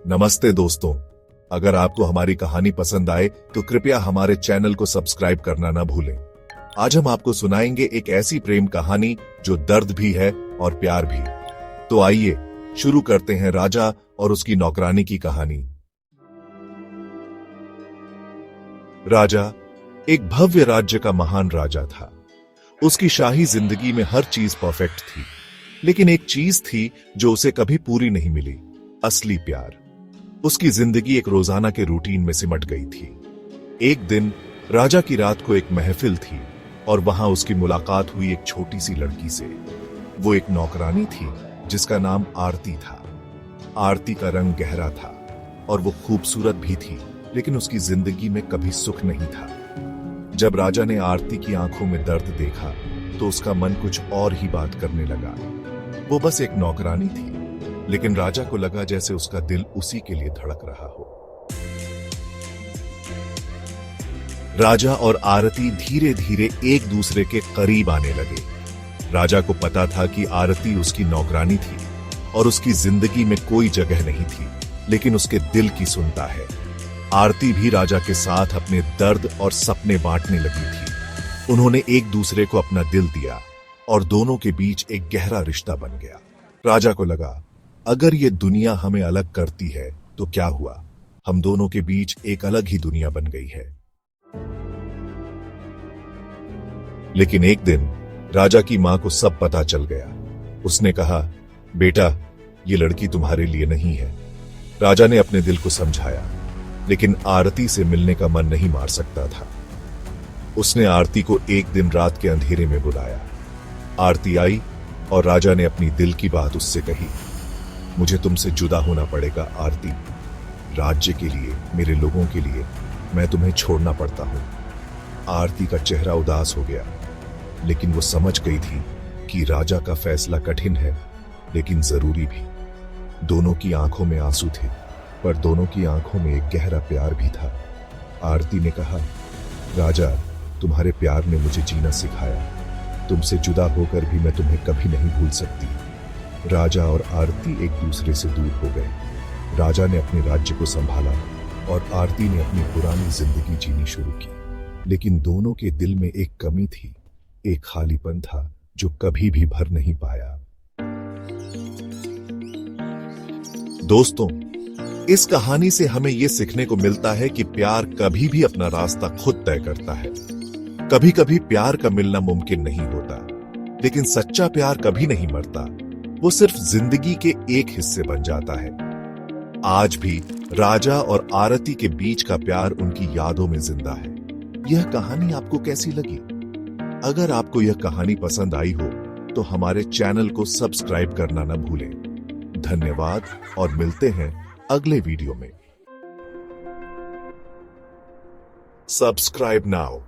नमस्ते दोस्तों, अगर आपको हमारी कहानी पसंद आए तो कृपया हमारे चैनल को सब्सक्राइब करना न भूलें। आज हम आपको सुनाएंगे एक ऐसी प्रेम कहानी जो दर्द भी है और प्यार भी। तो आइए शुरू करते हैं राजा और उसकी नौकरानी की कहानी। राजा एक भव्य राज्य का महान राजा था। उसकी शाही जिंदगी में हर चीज परफेक्ट थी, लेकिन एक चीज थी जो उसे कभी पूरी नहीं मिली, असली प्यार। उसकी जिंदगी एक रोजाना के रूटीन में सिमट गई थी। एक दिन राजा की रात को एक महफिल थी और वहां उसकी मुलाकात हुई एक छोटी सी लड़की से। वो एक नौकरानी थी जिसका नाम आरती था। आरती का रंग गहरा था और वो खूबसूरत भी थी, लेकिन उसकी जिंदगी में कभी सुख नहीं था। जब राजा ने आरती की आंखों में दर्द देखा तो उसका मन कुछ और ही बात करने लगा। वो बस एक नौकरानी थी, लेकिन राजा को लगा जैसे उसका दिल उसी के लिए धड़क रहा हो। राजा और आरती धीरे धीरे एक दूसरे के करीब आने लगे। राजा को पता था कि आरती उसकी नौकरानी थी और उसकी जिंदगी में कोई जगह नहीं थी, लेकिन उसके दिल की सुनता है। आरती भी राजा के साथ अपने दर्द और सपने बांटने लगी थी। उन्होंने एक दूसरे को अपना दिल दिया और दोनों के बीच एक गहरा रिश्ता बन गया। राजा को लगा, अगर ये दुनिया हमें अलग करती है तो क्या हुआ, हम दोनों के बीच एक अलग ही दुनिया बन गई है। लेकिन एक दिन राजा की मां को सब पता चल गया। उसने कहा, बेटा, ये लड़की तुम्हारे लिए नहीं है। राजा ने अपने दिल को समझाया, लेकिन आरती से मिलने का मन नहीं मार सकता था। उसने आरती को एक दिन रात के अंधेरे में बुलाया। आरती आई और राजा ने अपनी दिल की बात उससे कही। मुझे तुमसे जुदा होना पड़ेगा आरती। राज्य के लिए, मेरे लोगों के लिए मैं तुम्हें छोड़ना पड़ता हूं। आरती का चेहरा उदास हो गया, लेकिन वो समझ गई थी कि राजा का फैसला कठिन है, लेकिन जरूरी भी। दोनों की आंखों में आंसू थे, पर दोनों की आंखों में एक गहरा प्यार भी था। आरती ने कहा, राजा, तुम्हारे प्यार ने मुझे जीना सिखाया। तुमसे जुदा होकर भी मैं तुम्हें कभी नहीं भूल सकती। राजा और आरती एक दूसरे से दूर हो गए। राजा ने अपने राज्य को संभाला और आरती ने अपनी पुरानी जिंदगी जीनी शुरू की। लेकिन दोनों के दिल में एक कमी थी, एक खालीपन था जो कभी भी भर नहीं पाया। दोस्तों, इस कहानी से हमें यह सीखने को मिलता है कि प्यार कभी भी अपना रास्ता खुद तय करता है। कभी कभी प्यार का मिलना मुमकिन नहीं होता, लेकिन सच्चा प्यार कभी नहीं मरता। वो सिर्फ जिंदगी के एक हिस्से बन जाता है। आज भी राजा और आरती के बीच का प्यार उनकी यादों में जिंदा है। यह कहानी आपको कैसी लगी? अगर आपको यह कहानी पसंद आई हो तो हमारे चैनल को सब्सक्राइब करना न भूलें। धन्यवाद और मिलते हैं अगले वीडियो में। Subscribe now.